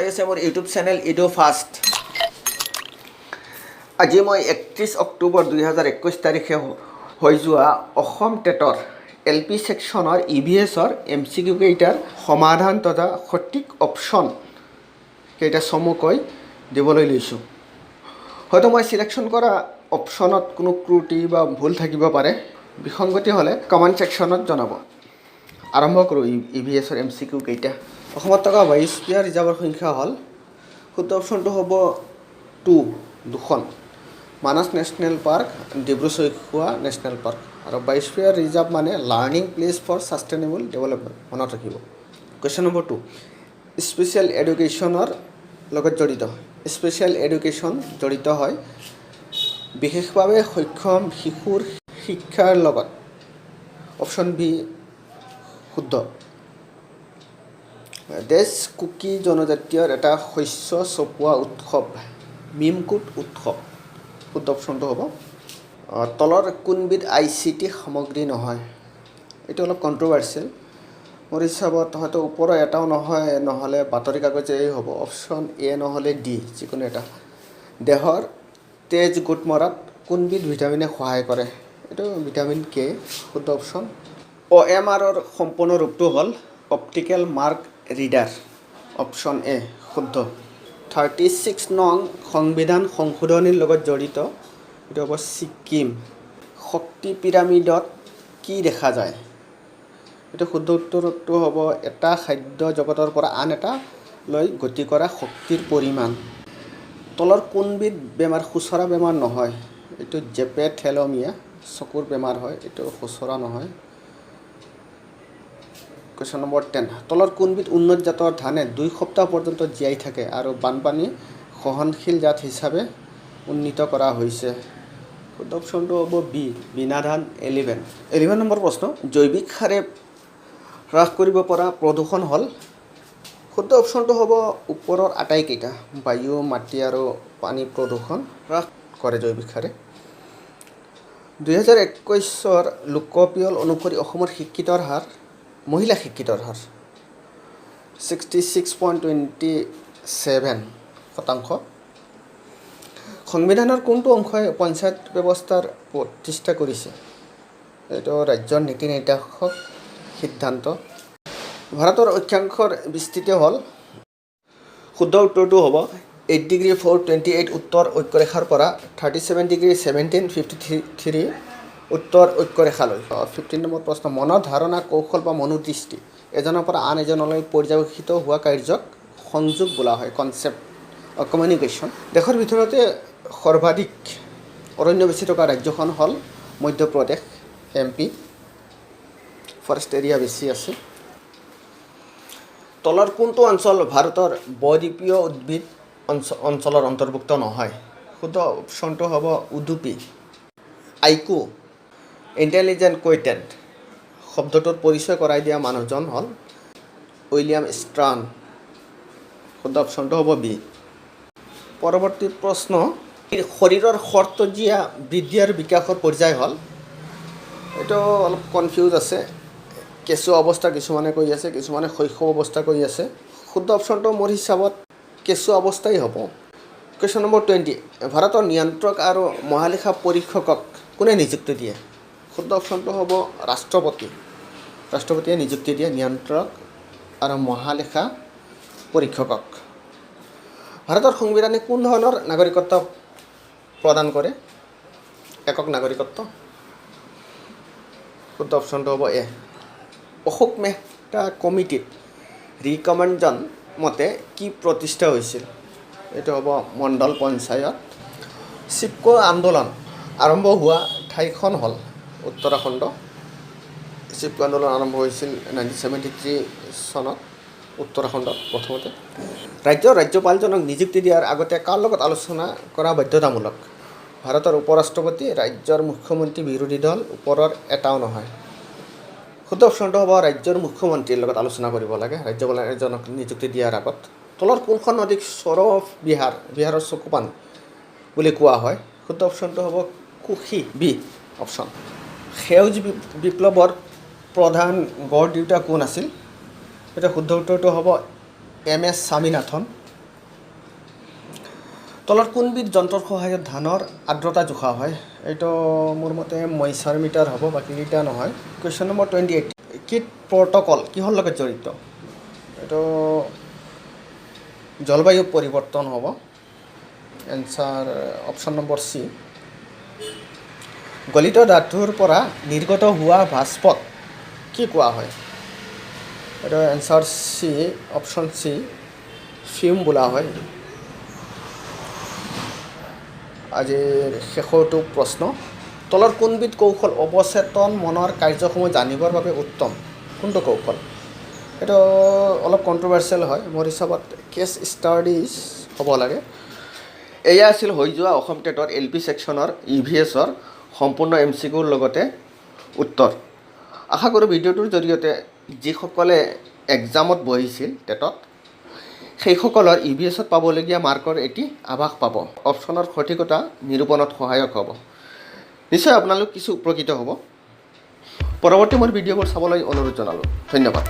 চাই আছে মোৰ ইউটিউব চেনেল ইডো ফাষ্ট। আজি মই 31 অক্টোবৰ 2021 তাৰিখে হৈ যোৱা অসম টেটৰ LP ছেকশ্যনৰ EVSৰ MCQ কেইটাৰ সমাধান তথা সঠিক অপশ্যন কেইটা চমুকৈ দিবলৈ লৈছোঁ। হয়তো মই চিলেকশ্যন কৰা অপশ্যনত কোনো ত্ৰুটি বা ভুল থাকিব পাৰে, বিসংগতি হ'লে কমেণ্ট ছেকশ্যনত জনাব। আৰম্ভ কৰোঁ EVSৰ MCQ কেইটা। অসমত থকা বায়োস্ফিয়াৰ ৰিজাৰ্ভৰ সংখ্যা হ'ল, শুদ্ধ অপশ্যনটো হ'ব 2খন। Manas national park, Dibru-Saikhowa national park. আৰু বায়োস্ফিয়াৰ ৰিজাৰ্ভ মানে learning place for sustainable development, মনত ৰাখিব। কুৱেশ্যন নম্বৰ 2, স্পেচিয়েল এডুকেশ্যনৰ লগত জড়িত। স্পেচিয়েল এডুকেশ্যন জড়িত হয় বিশেষভাৱে সক্ষম শিশুৰ শিক্ষাৰ লগত। অপশ্যন বি শুদ্ধ। দেশ কুকি জনজাতীয়ৰ এটা শস্য চপোৱা উৎসৱ মিমকুট উৎসৱ। শুদ্ধ অপশ্যনটো হ'ব। তলৰ কোনবিধ ICT সামগ্ৰী নহয়? এইটো অলপ কণ্ট্ৰভাৰ্চিয়েল। মোৰ হিচাপত হয়তো ওপৰৰ এটাও নহয়, নহ'লে বাতৰি কাগজেই হ'ব। অপশ্যন এ নহ'লে ডি, যিকোনো এটা। দেহৰ তেজ গোট মৰাত কোনবিধ ভিটামিনে সহায় কৰে? এইটো ভিটামিন কে। শুদ্ধ অপশ্যন। OMRৰ সম্পূৰ্ণ ৰূপটো হ'ল optical mark reader. Option A শুদ্ধ। 36 নং সংবিধান সংশোধনীৰ লগত জড়িত। এইটো হ'ব ছিকিম। শক্তি পিৰামিডত কি দেখা যায়? এইটো শুদ্ধ উত্তৰটো হ'ব এটা খাদ্য জগতৰ পৰা আন এটালৈ গতি কৰা শক্তিৰ পৰিমাণ। তলৰ কোনবিধ বেমাৰ খুচৰা বেমাৰ নহয়? এইটো জেপেথেলমিয়া, চকুৰ বেমাৰ হয়, এইটো খুচৰা নহয়। কুৱেশ্যন নম্বৰ 10, তলৰ কোনবিধ উন্নত জাতৰ ধানে 2 সপ্তাহ পৰ্যন্ত জীয়াই থাকে আৰু বানপানী সহনশীল জাত হিচাপে উন্নীত কৰা হৈছে? শুদ্ধ অপশ্যনটো হ'ব বি, বীনা ধান 11 নম্বৰ প্ৰশ্ন, জৈৱিক সাৰে হ্ৰাস কৰিব পৰা প্ৰদূষণ হ'ল? শুদ্ধ অপশ্যনটো হ'ব ওপৰৰ আটাইকেইটা। বায়ু, মাটি আৰু পানী প্ৰদূষণ হ্ৰাস কৰে জৈৱিক সাৰে। 2021 লোকপিয়ল অনুসৰি অসমৰ শিক্ষিতৰ হাৰ, মহিলা শিক্ষিতৰ হাৰ 66.27%। সংবিধানৰ কোনটো অংশই পঞ্চায়ত ব্যৱস্থাৰ প্ৰতিষ্ঠা কৰিছে? এইটো ৰাজ্যৰ নীতি নিৰ্দেশক সিদ্ধান্ত। ভাৰতৰ অক্ষাংশৰ বিস্তৃতি হ'ল? শুদ্ধ উত্তৰটো হ'ব 8°4'28" উত্তৰ অক্ষৰেখাৰ পৰা 37°17'53" উত্তৰ অক্ষৰেখালৈ। 15 নম্বৰ প্ৰশ্ন, মনৰ ধাৰণা, কৌশল বা মনোদৃষ্টি এজনৰ পৰা আন এজনলৈ পৰ্যবেক্ষিত হোৱা কাৰ্যক সংযোগ বোলা হয়, কনচেপ্ট কমিউনিকেশ্যন। দেশৰ ভিতৰতে সৰ্বাধিক অৰণ্য বেছি থকা ৰাজ্যখন হ'ল মধ্যপ্ৰদেশ, MP। ফৰেষ্ট এৰিয়া বেছি আছে। তলৰ কোনটো অঞ্চল ভাৰতৰ বদ্বীপীয় উদ্ভিদ অঞ্চলৰ অন্তৰ্ভুক্ত নহয়? শুদ্ধ অপশ্যনটো হ'ব উডুপি। আইকো ইণ্টেলিজেণ্ট কোৱেটেণ্ট শব্দটোৰ পৰিচয় কৰাই দিয়া মানুহজন হ'ল উইলিয়াম ষ্ট্ৰান। শুদ্ধ অপশ্যনটো হ'ব বি। পৰৱৰ্তী প্ৰশ্ন, শৰীৰৰ শৰ্তজীয়া বৃদ্ধি আৰু বিকাশৰ পৰ্যায় হ'ল? এইটো অলপ কনফিউজ আছে। কেঁচুৱা অৱস্থা কিছুমানে কৈ আছে, কিছুমানে শৈশৱ অৱস্থা কৈ আছে। শুদ্ধ অপশ্যনটো মোৰ হিচাপত কেঁচুৱা অৱস্থাই হ'ব। কুৱেশ্যন নম্বৰ 20, ভাৰতৰ নিয়ন্ত্ৰক আৰু মহালেখা পৰীক্ষকক কোনে নিযুক্তি দিয়ে? শুদ্ধ অপশ্যনটো হ'ব ৰাষ্ট্ৰপতি। ৰাষ্ট্ৰপতিয়ে নিযুক্তি দিয়ে নিয়ন্ত্ৰক আৰু মহালেখা পৰীক্ষকক। ভাৰতৰ সংবিধানে কোন ধৰণৰ নাগৰিকত্ব প্ৰদান কৰে? একক নাগৰিকত্ব। শুদ্ধ অপশ্যনটো হ'ব এ। অশোক মেহতা কমিটিত ৰিকমেণ্ডেশ্যন মতে কি প্ৰতিষ্ঠা হৈছিল? এইটো হ'ব মণ্ডল পঞ্চায়ত। চিপকো আন্দোলন আৰম্ভ হোৱা ঠাইখন হ'ল উত্তৰাখণ্ড। চিপকো আন্দোলন আৰম্ভ হৈছিল 1973 চনত উত্তৰাখণ্ডত প্ৰথমতে। ৰাজ্যৰ ৰাজ্যপালজনক নিযুক্তি দিয়াৰ আগতে কাৰ লগত আলোচনা কৰা বাধ্যতামূলক? ভাৰতৰ উপৰাষ্ট্ৰপতি, ৰাজ্যৰ মুখ্যমন্ত্ৰী, বিৰোধী দল, ওপৰৰ এটাও নহয়। শুদ্ধ অপশ্যনটো হ'ব ৰাজ্যৰ মুখ্যমন্ত্ৰীৰ লগত আলোচনা কৰিব লাগে ৰাজ্যপাল এজনক নিযুক্তি দিয়াৰ আগত। তলৰ কোনখন নদীক সৰহ বিহাৰৰ চকুপান বুলি কোৱা হয়? শুদ্ধ অপশ্যনটো হ'ব কোশী, বি অপশ্যন। সেউজ বিপ্লৱৰ প্ৰধান গড় দেউতা কোন আছিল? এটা শুদ্ধ উত্তৰটো হ'ব MS স্বামীনাথন। তলৰ কোনবিধ যন্ত্ৰৰ সহায়ত ধানৰ আৰ্দ্ৰতা জোখা হয় এইটো মোৰ মতে মইচাৰ মিটাৰ হ'ব বাকীকেইটা নহয় কুৱেশ্যন নম্বৰ 28 কিট প্ৰট'কল কিহৰ লগত জড়িত এইটো জলবায়ু পৰিৱৰ্তন হ'ব এনচাৰ অপশ্যন নম্বৰ চি গলিত ধাতুৰ পৰা নিৰ্গত হোৱা ভাস্পক কি কোৱা হয় এইটো answer C option C fume বোলা হয় আজিৰ শেষৰটো প্ৰশ্ন তলৰ কোনবিধ কৌশল অৱচেতন মনৰ কাৰ্যসমূহ জানিবৰ বাবে উত্তম কোনটো কৌশল এইটো অলপ কণ্ট্ৰভাৰ্চিয়েল হয় মোৰ হিচাপত কেছ ষ্টাডিজ হ'ব লাগে এয়া আছিল হৈ যোৱা অসম টেটৰ LP ছেকশ্যনৰ EVS-ৰ সম্পূৰ্ণ MCQৰ লগতে উত্তৰ আশা কৰোঁ ভিডিঅ'টোৰ জৰিয়তে যিসকলে এক্সামত বহিছিল টেটত সেইসকলৰ EVS-ত পাবলগীয়া মাৰ্কৰ এটি আভাস পাব অপশ্যনৰ সঠিকতা নিৰূপণত সহায়ক হ'ব নিশ্চয় আপোনালোক কিছু উপকৃত হ'ব পৰৱৰ্তী মোৰ ভিডিঅ'বোৰ চাবলৈ অনুৰোধ জনালোঁ ধন্যবাদ